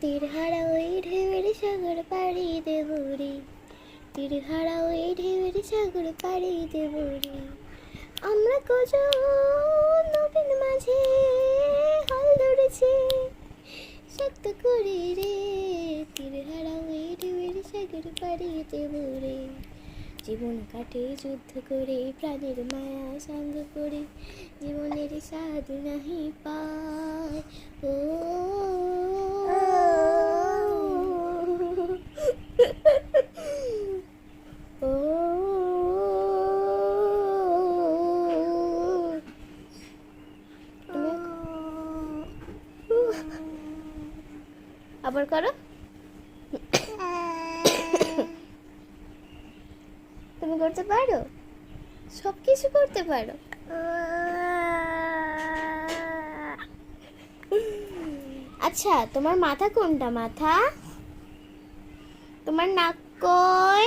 তীরহারা ওই ঢেউয়ের সাগর পাড়ি দেব রে, তীরহারা ওই ঢেউয়ের সাগর পাড়ি দেব রে। আমরা কজন নদীর মাঝে হাল ধরেছি শক্ত করে রে, তীরহারা ওই ঢেউয়ের সাগর পাড়ি দেব রে। জীবন কাটে যুদ্ধ করে, প্রাণের মায়া সাঙ্গ করে, জীবনের স্বাদ নাহি পায়। ও ও আবার করো। তুমি করতে পারো, সব কিছু করতে পারো। আচ্ছা, তোমার মাথা কোনটা? মাথা তোমার নাক কই?